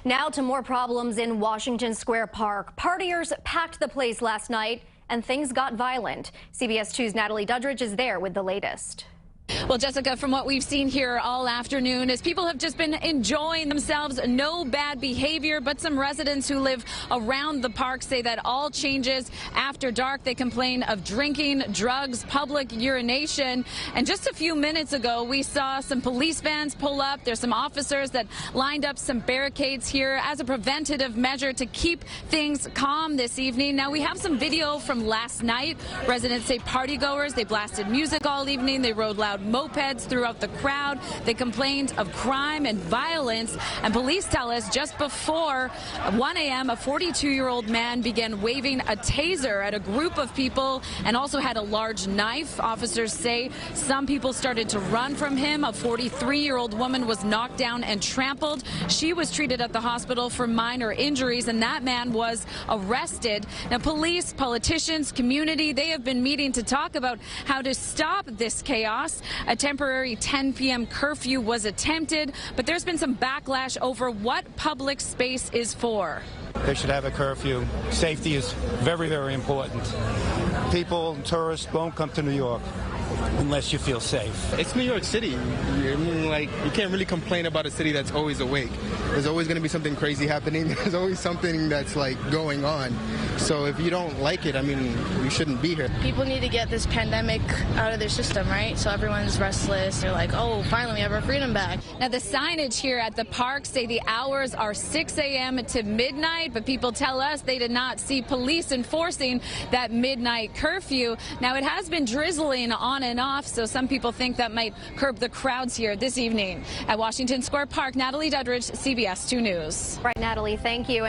Now to more problems in Washington Square Park. Partiers packed the place last night and things got violent. CBS 2's Natalie Duddridge is there with the latest. Well, Jessica, from what we've seen here all afternoon, is people have just been enjoying themselves. No bad behavior, but some residents who live around the park say that all changes after dark. They complain of drinking, drugs, public urination. And just a few minutes ago, we saw some police vans pull up. There's some officers that lined up some barricades here as a preventative measure to keep things calm this evening. Now, we have some video from last night. Residents say partygoers, they blasted music all evening. They rode loud mopeds throughout the crowd. They complained of crime and violence, and police tell us just before 1 a.m. a 42-year-old man began waving a taser at a group of people and also had a large knife. Officers say some people started to run from him. A 43-year-old woman was knocked down and trampled. She was treated at the hospital for minor injuries, and that man was arrested. Now, police, politicians, community, they have been meeting to talk about how to stop this chaos. A temporary 10 p.m. curfew was attempted, but there's been some backlash over what public space is for. They should have a curfew. Safety is very, very important. People, tourists won't come to New York unless you feel safe. It's New York City. I mean, like, you can't really complain about a city that's always awake. There's always going to be something crazy happening. There's always something that's, like, going on. So if you don't like it, I mean, you shouldn't be here. People need to get this pandemic out of their system, right? So everyone's restless. They're like, oh, finally we have our freedom back. Now, the signage here at the park say the hours are 6 a.m. to midnight, but people tell us they did not see police enforcing that midnight curfew. Now, it has been drizzling on and off, so some people think that might curb the crowds here this evening. At Washington Square Park, Natalie Duddridge, CBS 2 News. Right, Natalie, thank you.